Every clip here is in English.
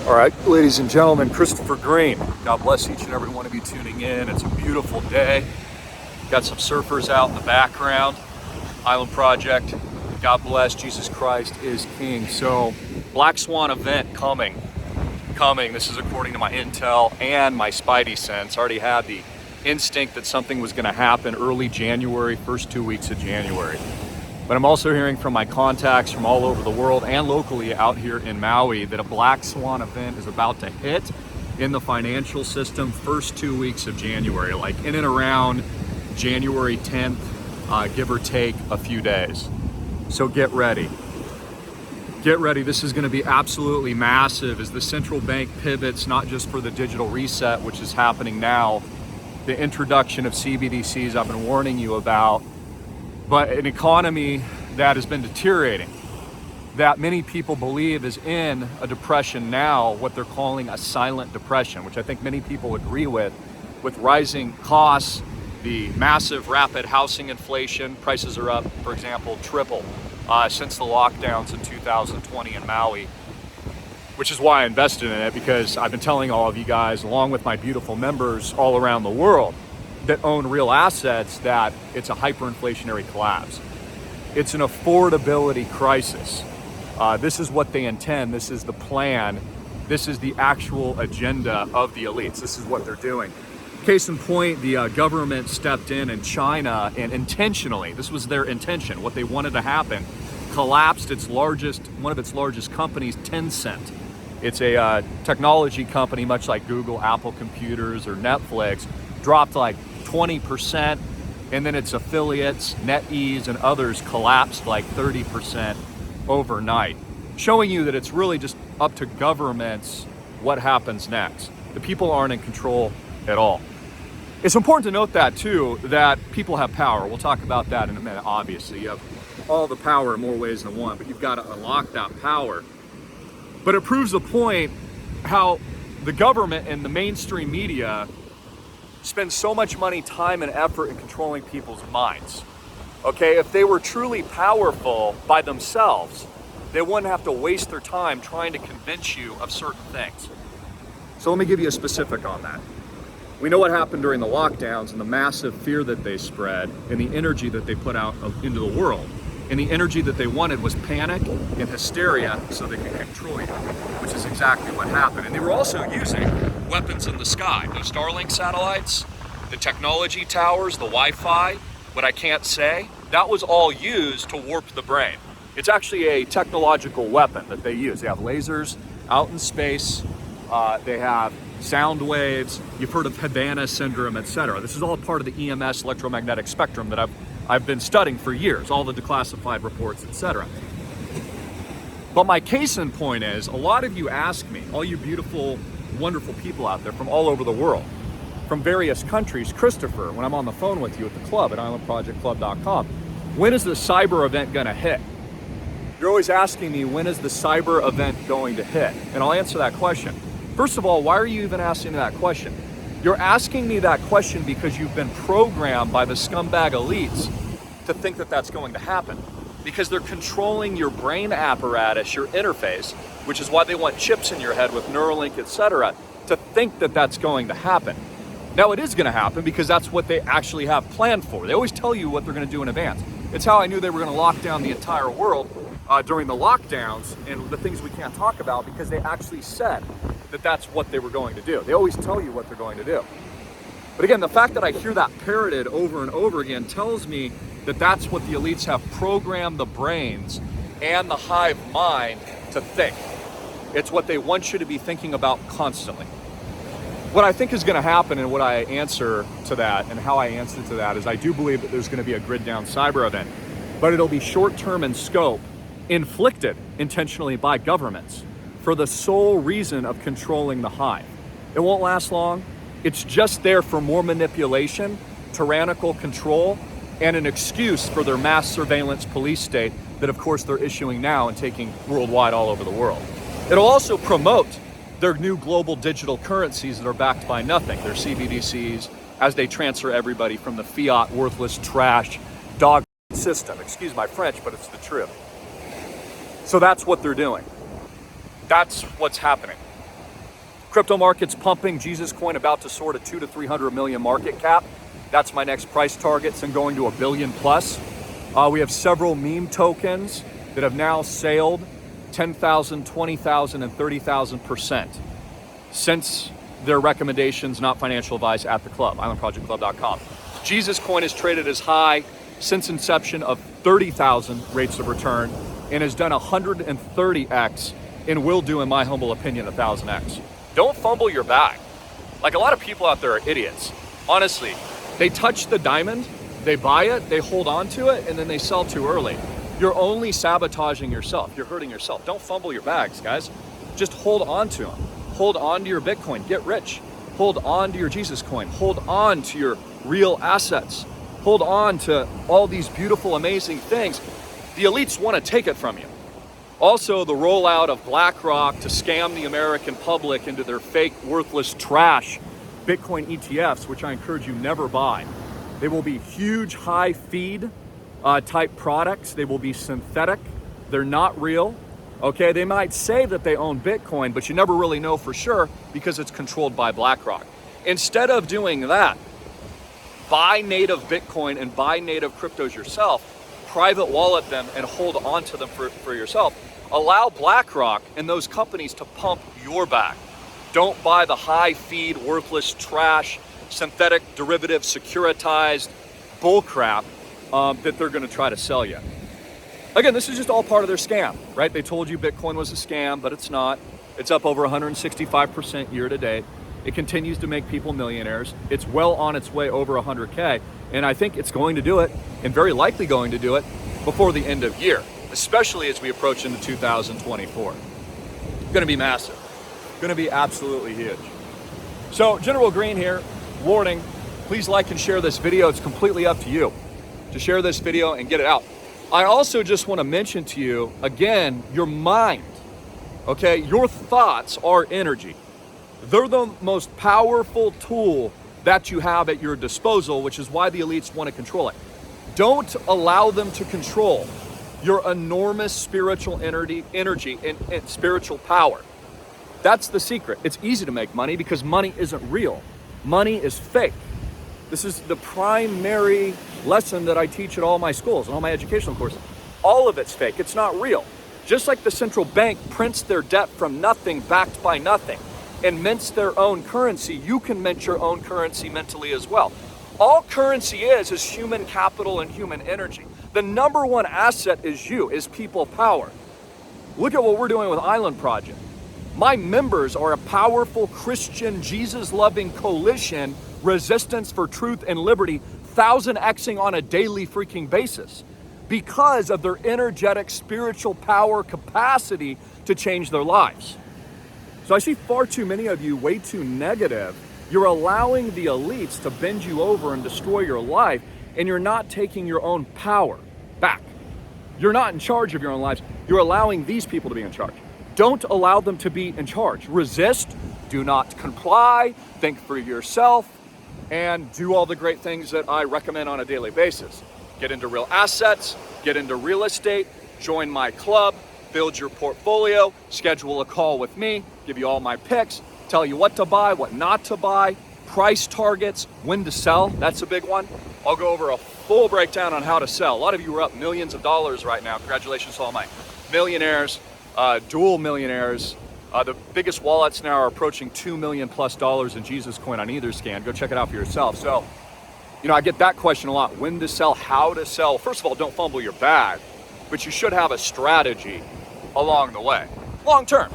All right, ladies and gentlemen, Christopher Greene. God bless each and every one of you tuning in. It's a beautiful day. Got some surfers out in the background. Island Project. God bless. Jesus Christ is King. So, Black Swan event coming. This is according to my intel and my spidey sense. Already had the instinct that something was going to happen early January, first 2 weeks of January. But I'm also hearing from my contacts from all over the world and locally out here in Maui that a Black Swan event is about to hit in the financial system first 2 weeks of January, like in and around January 10th, give or take a few days. So get ready. Get ready. This is going to be absolutely massive as the central bank pivots, not just for the digital reset, which is happening now, the introduction of CBDCs I've been warning you about, but an economy that has been deteriorating, that many people believe is in a depression now, what they're calling a silent depression, which I think many people agree with rising costs, the massive rapid housing inflation. Prices are up, for example, triple since the lockdowns in 2020 in Maui, which is why I invested in it, because I've been telling all of you guys, along with my beautiful members all around the world, that own real assets, that it's a hyperinflationary collapse. It's an affordability crisis. This is what they intend. This is the plan. This is the actual agenda of the elites. This is what they're doing. Case in point, the government stepped in China and intentionally, this was their intention, what they wanted to happen, collapsed one of its largest companies, Tencent. It's a technology company, much like Google, Apple Computers, or Netflix, dropped like 20%, and then its affiliates, NetEase and others, collapsed like 30% overnight, showing you that it's really just up to governments what happens next. The people aren't in control at all. It's important to note that too, that people have power. We'll talk about that in a minute. Obviously, you have all the power in more ways than one, but you've got to unlock that power. But it proves the point how the government and the mainstream media spend so much money, time, and effort in controlling people's minds. Okay, if they were truly powerful by themselves, they wouldn't have to waste their time trying to convince you of certain things. So let me give you a specific on that. We know what happened during the lockdowns and the massive fear that they spread and the energy that they put out into the world. And the energy that they wanted was panic and hysteria so they could control you, which is exactly what happened. And they were also using weapons in the sky, those Starlink satellites, the technology towers, the Wi-Fi, what I can't say, that was all used to warp the brain. It's actually a technological weapon that they use. They have lasers out in space, they have sound waves, you've heard of Havana syndrome, etc. This is all part of the EMS, electromagnetic spectrum, that I've been studying for years, all the declassified reports, etc. But my case in point is, a lot of you ask me, all you beautiful, wonderful people out there from all over the world, from various countries, Christopher, when I'm on the phone with you at the club at islandprojectclub.com, when is the cyber event going to hit? You're always asking me, when is the cyber event going to hit? And I'll answer that question. First of all, why are you even asking that question? You're asking me that question because you've been programmed by the scumbag elites to think that that's going to happen. Because they're controlling your brain apparatus, your interface, which is why they want chips in your head with Neuralink, etc., to think that that's going to happen. Now it is going to happen because that's what they actually have planned for. They always tell you what they're going to do in advance. It's how I knew they were going to lock down the entire world during the lockdowns and the things we can't talk about, because they actually said that that's what they were going to do. They always tell you what they're going to do. But again, the fact that I hear that parroted over and over again tells me that that's what the elites have programmed the brains and the hive mind to think. It's what they want you to be thinking about constantly. What I think is going to happen, and what I answer to that and how I answer to that, is I do believe that there's going to be a grid down cyber event, but it'll be short-term in scope, inflicted intentionally by governments for the sole reason of controlling the hive. It won't last long. It's just there for more manipulation, tyrannical control, and an excuse for their mass surveillance police state that, of course, they're issuing now and taking worldwide all over the world. It'll also promote their new global digital currencies that are backed by nothing, their CBDCs, as they transfer everybody from the fiat, worthless, trash, dog system. Excuse my French, but it's the truth. So that's what they're doing. That's what's happening. Crypto market's pumping. Jesus coin about to soar to 200 to 300 million market cap. That's my next price target, and going to $1 billion plus. We have several meme tokens that have now sailed 10,000, 20,000, and 30,000% since their recommendations, not financial advice, at the club, islandprojectclub.com. Jesus coin is traded as high since inception of 30,000 rates of return and has done 130x and will do, in my humble opinion, 1,000x. Don't fumble your bag. Like, a lot of people out there are idiots. Honestly, they touch the diamond, they buy it, they hold on to it, and then they sell too early. You're only sabotaging yourself. You're hurting yourself. Don't fumble your bags, guys. Just hold on to them. Hold on to your Bitcoin. Get rich. Hold on to your Jesus coin. Hold on to your real assets. Hold on to all these beautiful, amazing things. The elites want to take it from you. Also, the rollout of BlackRock to scam the American public into their fake, worthless trash Bitcoin ETFs, which I encourage you never buy. They will be huge, high feed type products. They will be synthetic. They're not real. Okay, they might say that they own Bitcoin, but you never really know for sure because it's controlled by BlackRock. Instead of doing that, buy native Bitcoin and buy native cryptos yourself, private wallet them and hold on to them for yourself. Allow BlackRock and those companies to pump your bag. Don't buy the high feed, worthless trash, synthetic derivative, securitized bullcrap that they're gonna try to sell you. Again, this is just all part of their scam, right? They told you Bitcoin was a scam, but it's not. It's up over 165% year to date. It continues to make people millionaires. It's well on its way over 100K. And I think it's going to do it, and very likely going to do it, before the end of year, especially as we approach into 2024. Gonna be massive. Gonna be absolutely huge. So, General Greene here, warning, please like and share this video. It's completely up to you to share this video and get it out. I also just want to mention to you, again, your mind, okay? Your thoughts are energy. They're the most powerful tool that you have at your disposal, which is why the elites want to control it. Don't allow them to control your enormous spiritual energy and spiritual power. That's the secret. It's easy to make money because money isn't real. Money is fake. This is the primary lesson that I teach at all my schools and all my educational courses. All of it's fake. It's not real. Just like the central bank prints their debt from nothing, backed by nothing, and mints their own currency, you can mint your own currency mentally as well. All currency is human capital and human energy. The number one asset is people power. Look at what we're doing with Island Project. My members are a powerful Christian, Jesus-loving coalition, resistance for truth and liberty, 1000xing on a daily freaking basis because of their energetic spiritual power capacity to change their lives. So I see far too many of you way too negative. You're allowing the elites to bend you over and destroy your life, and you're not taking your own power back. You're not in charge of your own lives. You're allowing these people to be in charge. Don't allow them to be in charge. Resist, do not comply, think for yourself, and do all the great things that I recommend on a daily basis. Get into real assets, get into real estate, join my club, build your portfolio, schedule a call with me, give you all my picks, tell you what to buy, what not to buy, price targets, when to sell, that's a big one. I'll go over a full breakdown on how to sell. A lot of you are up millions of dollars right now. Congratulations to all my millionaires, dual millionaires. The biggest wallets now are approaching $2 million plus in Jesus coin on either scan. Go check it out for yourself. So, I get that question a lot. When to sell, how to sell. First of all, don't fumble your bag, but you should have a strategy along the way. Long term.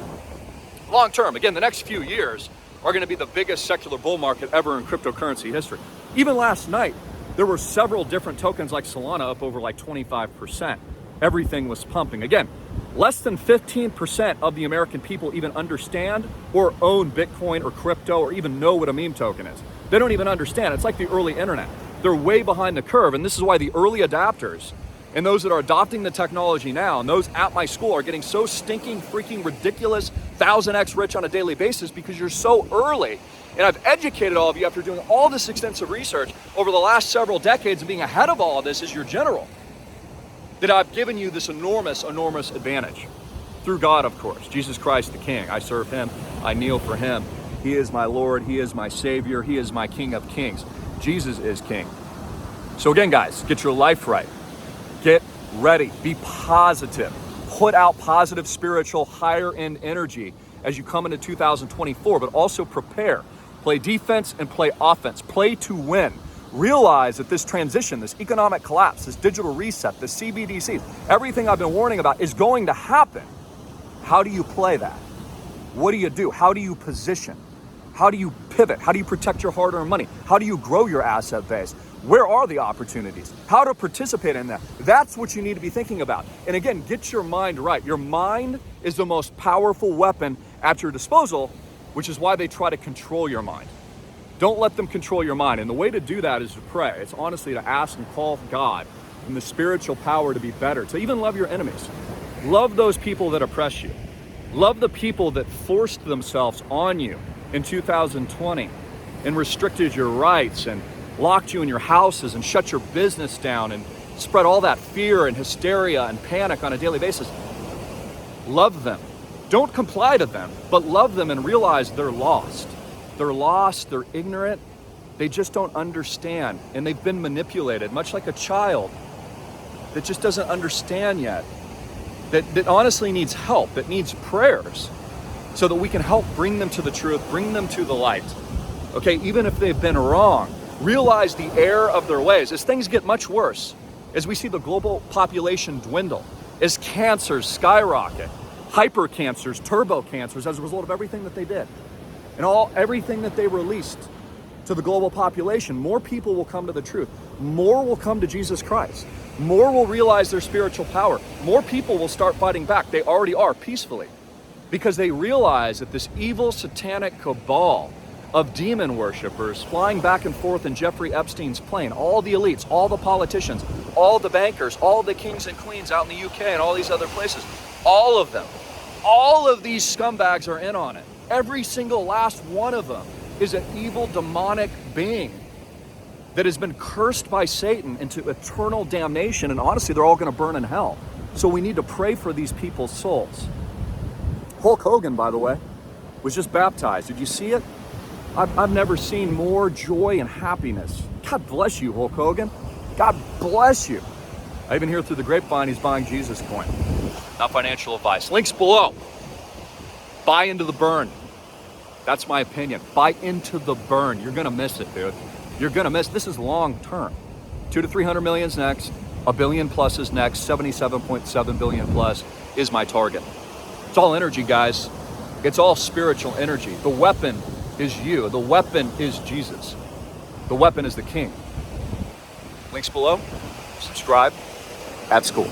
Again, the next few years are going to be the biggest secular bull market ever in cryptocurrency history. Even last night, there were several different tokens like Solana up over like 25%. Everything was pumping. Again, less than 15% of the American people even understand or own Bitcoin or crypto or even know what a meme token is. They don't even understand. It's like the early internet. They're way behind the curve, and this is why the early adapters and those that are adopting the technology now and those at my school are getting so stinking freaking ridiculous 1000x rich on a daily basis because you're so early. And I've educated all of you after doing all this extensive research over the last several decades and being ahead of all of this as your general, that I've given you this enormous advantage through God, of course, Jesus Christ the King. I serve him, I kneel for him, He is my Lord. He is my Savior. He is my King of Kings. Jesus is King. So again, guys, get your life right. Get ready. Be positive. Put out positive, spiritual, higher end energy as you come into 2024, but also prepare. Play defense and play offense. Play to win. Realize that this transition, this economic collapse, this digital reset, the CBDCs, everything I've been warning about is going to happen. How do you play that? What do you do? How do you position? How do you pivot? How do you protect your hard-earned money? How do you grow your asset base? Where are the opportunities? How to participate in that? That's what you need to be thinking about. And again, get your mind right. Your mind is the most powerful weapon at your disposal, which is why they try to control your mind. Don't let them control your mind. And the way to do that is to pray. It's honestly to ask and call God and the spiritual power to be better, to even love your enemies. Love those people that oppress you. Love the people that forced themselves on you in 2020 and restricted your rights and locked you in your houses and shut your business down and spread all that fear and hysteria and panic on a daily basis. Love them. Don't comply to them, but love them and realize they're lost. They're lost, they're ignorant, they just don't understand, and they've been manipulated, much like a child that just doesn't understand yet, that honestly needs help, that needs prayers, so that we can help bring them to the truth, bring them to the light. Okay, even if they've been wrong, realize the error of their ways. As things get much worse, as we see the global population dwindle, as cancers skyrocket, hypercancers, turbo cancers, as a result of everything that they did, and everything that they released to the global population, more people will come to the truth. More will come to Jesus Christ. More will realize their spiritual power. More people will start fighting back. They already are, peacefully, because they realize that this evil satanic cabal of demon worshipers flying back and forth in Jeffrey Epstein's plane, all the elites, all the politicians, all the bankers, all the kings and queens out in the UK and all these other places, all of them, all of these scumbags are in on it. Every single last one of them is an evil demonic being that has been cursed by Satan into eternal damnation, and honestly, they're all going to burn in hell. So we need to pray for these people's souls. Hulk Hogan, by the way, was just baptized. Did you see it? I've never seen more joy and happiness. God bless you, Hulk Hogan. God bless you. I even hear through the grapevine he's buying Jesus coin. Not financial advice. Links below. Buy into the burn. That's my opinion. Buy into the burn. You're going to miss it, dude. You're going to miss. This is long term. 200 to 300 million's next. $1 billion plus is next. 77.7 billion plus is my target. It's all energy, guys. It's all spiritual energy. The weapon is you. The weapon is Jesus. The weapon is the King. Links below. Subscribe. At school.